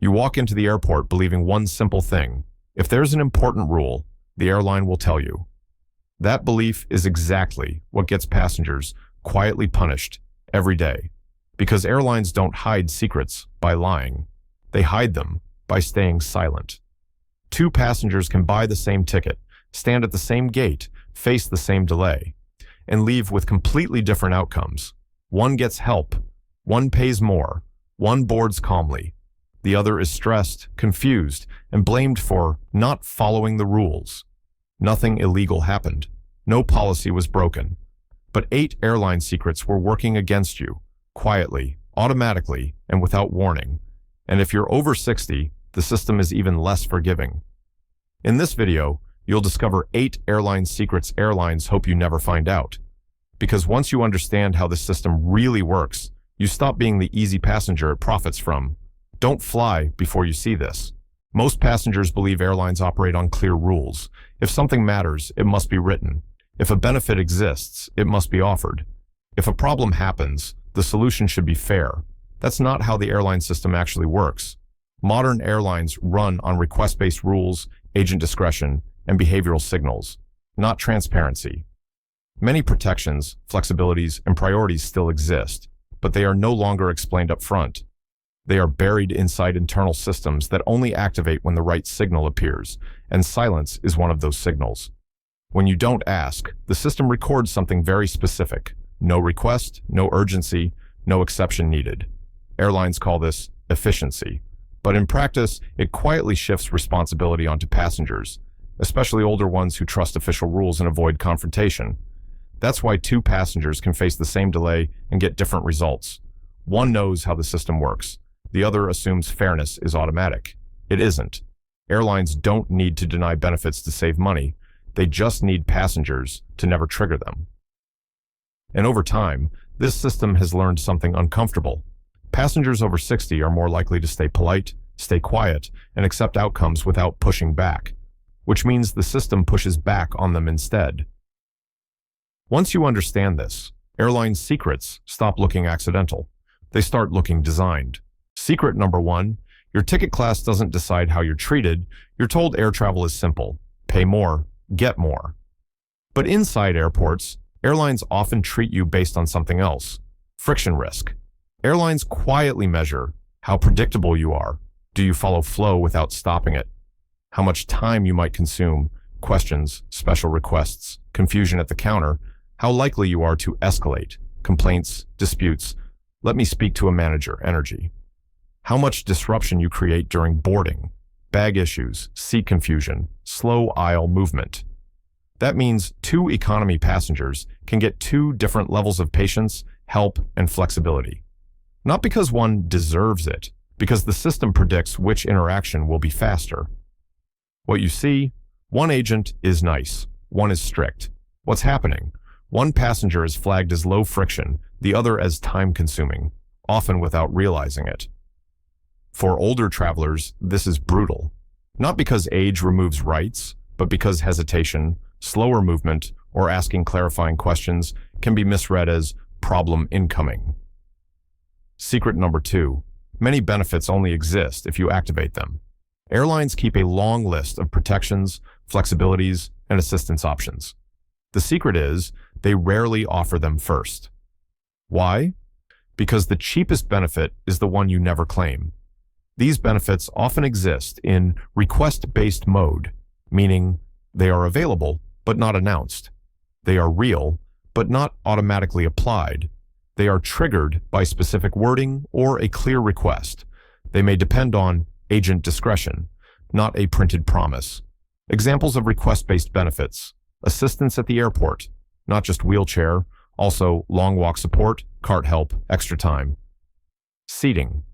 You walk into the airport believing one simple thing: if there's an important rule, the airline will tell you. That belief is exactly what gets passengers quietly punished every day, because airlines don't hide secrets by lying. They hide them by staying silent. Two passengers can buy the same ticket, stand at the same gate, face the same delay, and leave with completely different outcomes. One gets help, one pays more, one boards calmly. The other is stressed, confused, and blamed for not following the rules. Nothing illegal happened. No policy was broken. But 8 airline secrets were working against you, quietly, automatically, and without warning. And if you're over 60, the system is even less forgiving. In this video, you'll discover 8 airline secrets airlines hope you never find out. Because once you understand how the system really works, you stop being the easy passenger it profits from. Don't fly before you see this. Most passengers believe airlines operate on clear rules. If something matters, it must be written. If a benefit exists, it must be offered. If a problem happens, the solution should be fair. That's not how the airline system actually works. Modern airlines run on request-based rules, agent discretion, and behavioral signals, not transparency. Many protections, flexibilities, and priorities still exist, but they are no longer explained up front. They are buried inside internal systems that only activate when the right signal appears, and silence is one of those signals. When you don't ask, the system records something very specific. No request, no urgency, no exception needed. Airlines call this efficiency. But in practice, it quietly shifts responsibility onto passengers, especially older ones who trust official rules and avoid confrontation. That's why 2 passengers can face the same delay and get different results. One knows how the system works. The other assumes fairness is automatic. It isn't. Airlines don't need to deny benefits to save money. They just need passengers to never trigger them. And over time, this system has learned something uncomfortable. Passengers over 60 are more likely to stay polite, stay quiet, and accept outcomes without pushing back, which means the system pushes back on them instead. Once you understand this, airline secrets stop looking accidental. They start looking designed. Secret number 1, your ticket class doesn't decide how you're treated. You're told air travel is simple. Pay more, get more. But inside airports, airlines often treat you based on something else: friction risk. Airlines quietly measure how predictable you are. Do you follow flow without stopping it? How much time you might consume, questions, special requests, confusion at the counter, how likely you are to escalate, complaints, disputes, let me speak to a manager, energy. How much disruption you create during boarding, bag issues, seat confusion, slow aisle movement. That means 2 economy passengers can get 2 different levels of patience, help, and flexibility. Not because one deserves it, because the system predicts which interaction will be faster. What you see, one agent is nice, one is strict. What's happening? One passenger is flagged as low friction, the other as time-consuming, often without realizing it. For older travelers, this is brutal. Not because age removes rights, but because hesitation, slower movement, or asking clarifying questions can be misread as problem incoming. Secret number 2, many benefits only exist if you activate them. Airlines keep a long list of protections, flexibilities, and assistance options. The secret is they rarely offer them first. Why? Because the cheapest benefit is the one you never claim. These benefits often exist in request-based mode, meaning they are available but not announced. They are real but not automatically applied. They are triggered by specific wording or a clear request. They may depend on agent discretion, not a printed promise. Examples of request-based benefits: assistance at the airport, not just wheelchair, also long walk support, cart help, extra time. Seating,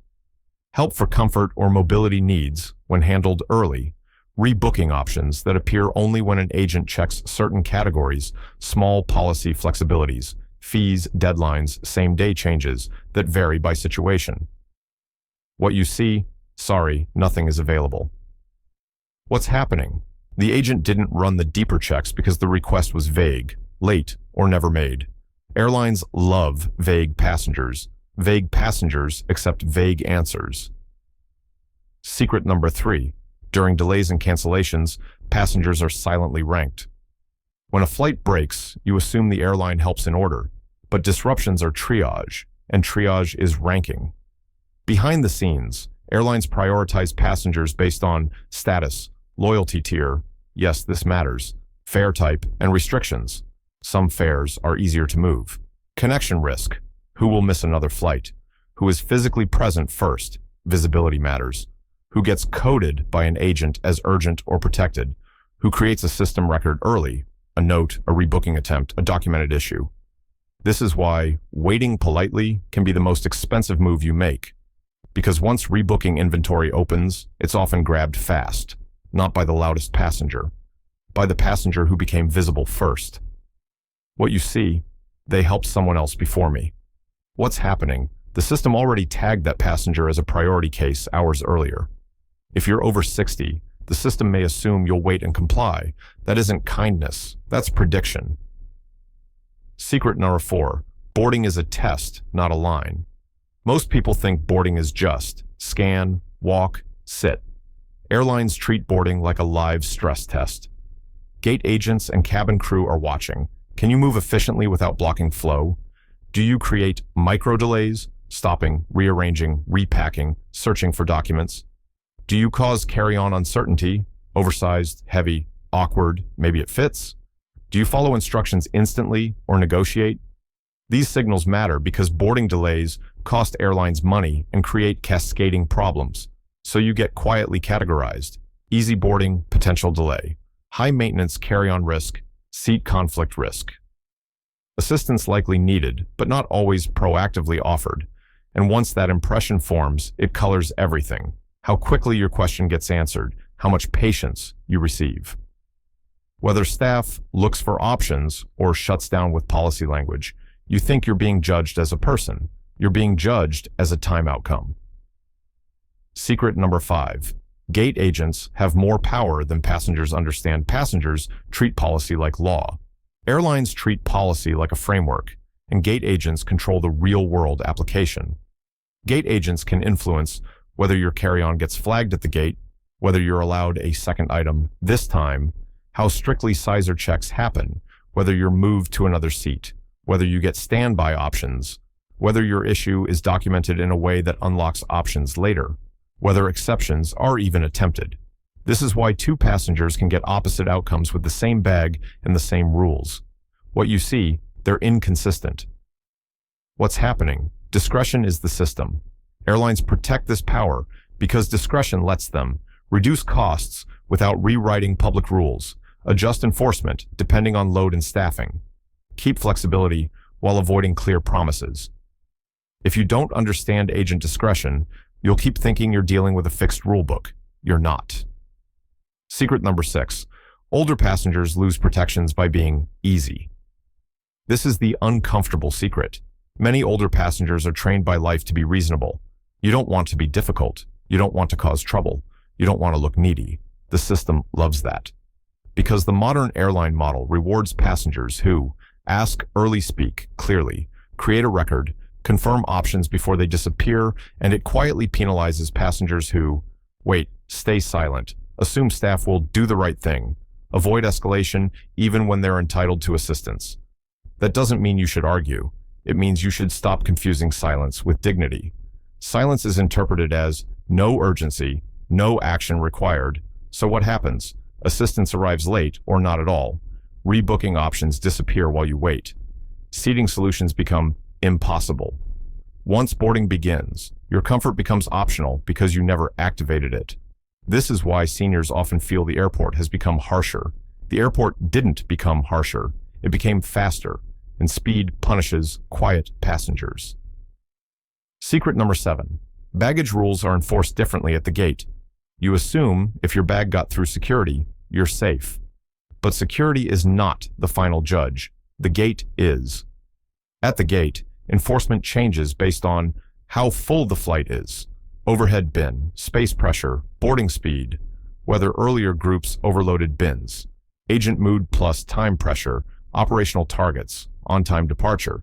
help for comfort or mobility needs when handled early. Rebooking options that appear only when an agent checks certain categories, small policy flexibilities, fees, deadlines, same-day changes that vary by situation. What you see, sorry, nothing is available. What's happening? The agent didn't run the deeper checks because the request was vague, late, or never made. Airlines love vague passengers. Vague passengers accept vague answers. Secret number 3. During delays and cancellations, passengers are silently ranked. When a flight breaks, you assume the airline helps in order, but disruptions are triage, and triage is ranking. Behind the scenes, airlines prioritize passengers based on status, loyalty tier, yes, this matters, fare type, and restrictions. Some fares are easier to move. Connection risk, who will miss another flight? Who is physically present first? Visibility matters. Who gets coded by an agent as urgent or protected? Who creates a system record early? A note, a rebooking attempt, a documented issue. This is why waiting politely can be the most expensive move you make. Because once rebooking inventory opens, it's often grabbed fast, not by the loudest passenger, by the passenger who became visible first. What you see, they helped someone else before me. What's happening? The system already tagged that passenger as a priority case hours earlier. If you're over 60, the system may assume you'll wait and comply. That isn't kindness, that's prediction. Secret number 4. Boarding is a test, not a line. Most people think boarding is just scan, walk, sit. Airlines treat boarding like a live stress test. Gate agents and cabin crew are watching. Can you move efficiently without blocking flow? Do you create micro delays, stopping, rearranging, repacking, searching for documents? Do you cause carry-on uncertainty, oversized, heavy, awkward, maybe it fits? Do you follow instructions instantly or negotiate? These signals matter because boarding delays cost airlines money and create cascading problems. So you get quietly categorized. Easy boarding, potential delay. High maintenance carry-on risk, seat conflict risk. Assistance likely needed, but not always proactively offered. And once that impression forms, it colors everything. How quickly your question gets answered, how much patience you receive. Whether staff looks for options or shuts down with policy language, you think you're being judged as a person. You're being judged as a time outcome. Secret number 5. Gate agents have more power than passengers understand. Passengers treat policy like law. Airlines treat policy like a framework, and gate agents control the real-world application. Gate agents can influence whether your carry-on gets flagged at the gate, whether you're allowed a second item this time, how strictly sizer checks happen, whether you're moved to another seat, whether you get standby options, whether your issue is documented in a way that unlocks options later, whether exceptions are even attempted. This is why 2 passengers can get opposite outcomes with the same bag and the same rules. What you see, they're inconsistent. What's happening? Discretion is the system. Airlines protect this power because discretion lets them reduce costs without rewriting public rules, adjust enforcement depending on load and staffing, keep flexibility while avoiding clear promises. If you don't understand agent discretion, you'll keep thinking you're dealing with a fixed rulebook. You're not. Secret number 6. Older passengers lose protections by being easy. This is the uncomfortable secret. Many older passengers are trained by life to be reasonable. You don't want to be difficult. You don't want to cause trouble. You don't want to look needy. The system loves that. Because the modern airline model rewards passengers who ask early, speak clearly, create a record, confirm options before they disappear, and it quietly penalizes passengers who wait, stay silent, assume staff will do the right thing, avoid escalation even when they're entitled to assistance. That doesn't mean you should argue. It means you should stop confusing silence with dignity. Silence is interpreted as no urgency, no action required. So what happens? Assistance arrives late or not at all. Rebooking options disappear while you wait. Seating solutions become impossible. Once boarding begins, your comfort becomes optional because you never activated it. This is why seniors often feel the airport has become harsher. The airport didn't become harsher. It became faster, and speed punishes quiet passengers. Secret number 7. Baggage rules are enforced differently at the gate. You assume if your bag got through security, you're safe. But security is not the final judge. The gate is. At the gate, enforcement changes based on how full the flight is, overhead bin, space pressure, boarding speed, whether earlier groups overloaded bins, agent mood plus time pressure, operational targets, on-time departure.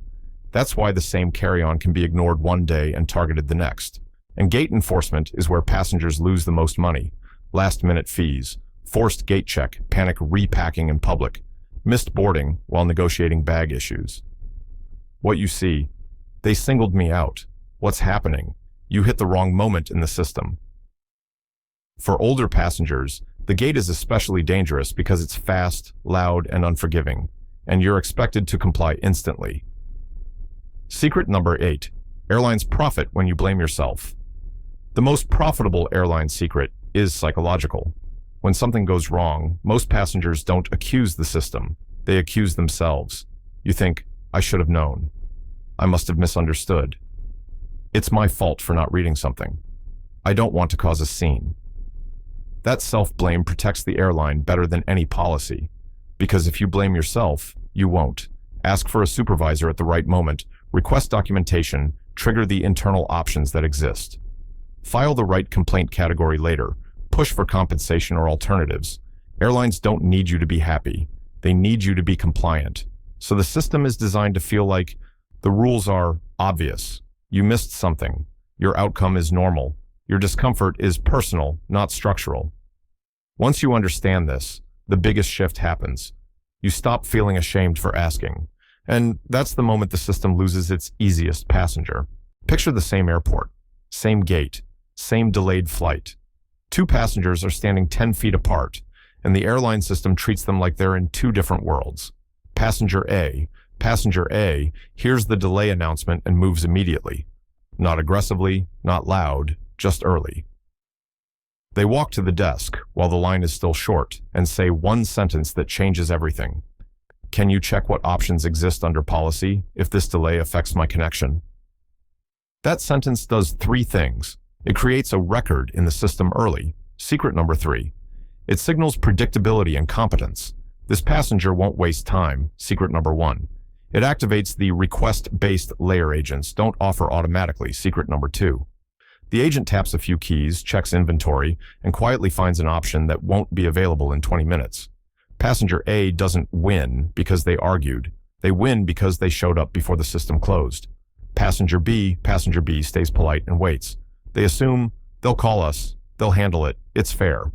That's why the same carry-on can be ignored one day and targeted the next. And gate enforcement is where passengers lose the most money. Last-minute fees, forced gate check, panic repacking in public, missed boarding while negotiating bag issues. What you see, they singled me out. What's happening? You hit the wrong moment in the system. For older passengers, the gate is especially dangerous because it's fast, loud, and unforgiving, and you're expected to comply instantly. Secret number 8. Airlines profit when you blame yourself. The most profitable airline secret is psychological. When something goes wrong, most passengers don't accuse the system. They accuse themselves. You think, I should have known. I must have misunderstood. It's my fault for not reading something. I don't want to cause a scene. That self-blame protects the airline better than any policy. Because if you blame yourself, you won't. Ask for a supervisor at the right moment, request documentation, trigger the internal options that exist. File the right complaint category later, push for compensation or alternatives. Airlines don't need you to be happy. They need you to be compliant. So the system is designed to feel like the rules are obvious. You missed something. Your outcome is normal. Your discomfort is personal, not structural. Once you understand this, the biggest shift happens. You stop feeling ashamed for asking. And that's the moment the system loses its easiest passenger. Picture the same airport, same gate, same delayed flight. Two passengers are standing 10 feet apart, and the airline system treats them like they're in two different worlds. Passenger A hears the delay announcement and moves immediately. Not aggressively, not loud, just early. They walk to the desk while the line is still short and say one sentence that changes everything. Can you check what options exist under policy if this delay affects my connection? That sentence does 3 things. It creates a record in the system early. Secret number 3. It signals predictability and competence. This passenger won't waste time. Secret number 1. It activates the request-based layer agents don't offer automatically. Secret number 2. The agent taps a few keys, checks inventory, and quietly finds an option that won't be available in 20 minutes. Passenger A doesn't win because they argued. They win because they showed up before the system closed. Passenger B stays polite and waits. They assume they'll call us, they'll handle it, it's fair.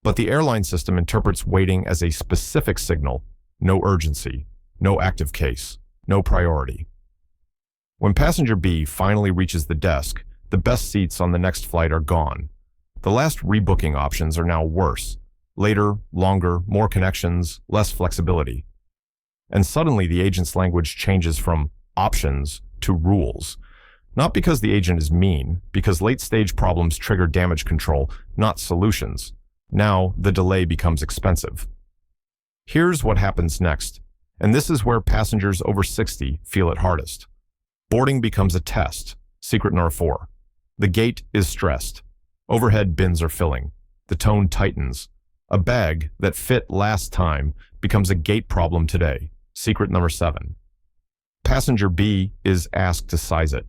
But the airline system interprets waiting as a specific signal, no urgency, no active case, no priority. When passenger B finally reaches the desk, the best seats on the next flight are gone. The last rebooking options are now worse. Later, longer, more connections, less flexibility. And suddenly the agent's language changes from options to rules. Not because the agent is mean, because late-stage problems trigger damage control, not solutions. Now, the delay becomes expensive. Here's what happens next, and this is where passengers over 60 feel it hardest. Boarding becomes a test. Secret number 4. The gate is stressed. Overhead bins are filling. The tone tightens. A bag that fit last time becomes a gate problem today. Secret number 7. Passenger B is asked to size it.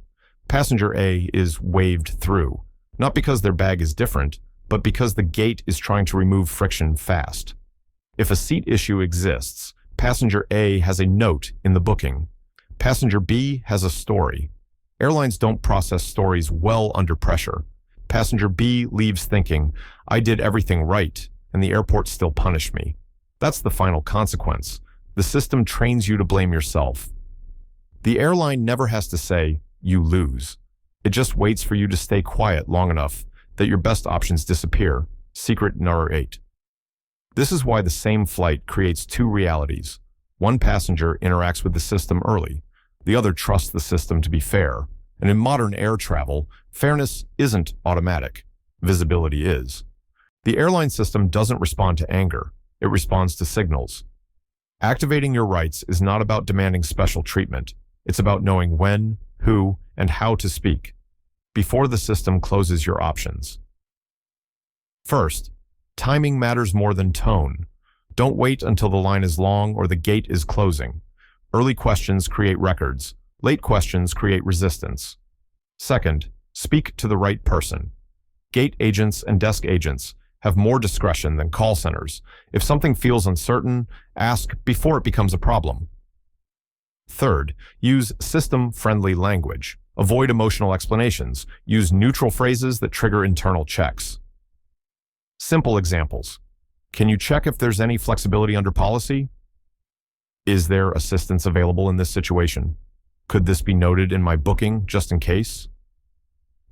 Passenger A is waved through, not because their bag is different, but because the gate is trying to remove friction fast. If a seat issue exists, passenger A has a note in the booking. Passenger B has a story. Airlines don't process stories well under pressure. Passenger B leaves thinking, I did everything right, and the airport still punished me. That's the final consequence. The system trains you to blame yourself. The airline never has to say, you lose. It just waits for you to stay quiet long enough that your best options disappear. Secret number 8. This is why the same flight creates 2 realities. One passenger interacts with the system early. The other trusts the system to be fair. And in modern air travel, fairness isn't automatic. Visibility is. The airline system doesn't respond to anger. It responds to signals. Activating your rights is not about demanding special treatment. It's about knowing when, who, and how to speak before the system closes your options. First, timing matters more than tone. Don't wait until the line is long or the gate is closing. Early questions create records. Late questions create resistance. Second, speak to the right person. Gate agents and desk agents have more discretion than call centers. If something feels uncertain, ask before it becomes a problem. Third, use system-friendly language. Avoid emotional explanations. Use neutral phrases that trigger internal checks. Simple examples. Can you check if there's any flexibility under policy? Is there assistance available in this situation? Could this be noted in my booking just in case?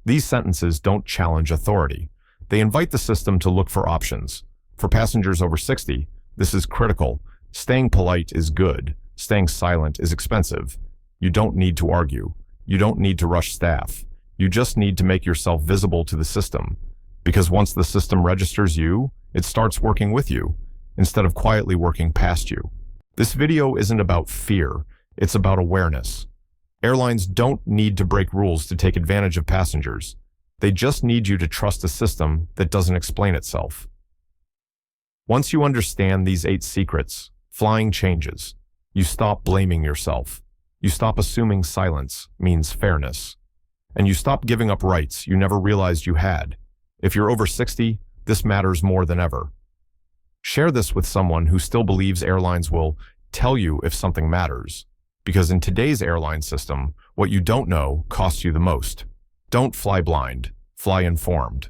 These sentences don't challenge authority. They invite the system to look for options. For passengers over 60, this is critical. Staying polite is good. Staying silent is expensive. You don't need to argue. You don't need to rush staff. You just need to make yourself visible to the system. Because once the system registers you, it starts working with you, instead of quietly working past you. This video isn't about fear. It's about awareness. Airlines don't need to break rules to take advantage of passengers. They just need you to trust a system that doesn't explain itself. Once you understand these 8 secrets, flying changes. You stop blaming yourself. You stop assuming silence means fairness. And you stop giving up rights you never realized you had. If you're over 60, this matters more than ever. Share this with someone who still believes airlines will tell you if something matters. Because in today's airline system, what you don't know costs you the most. Don't fly blind. Fly informed.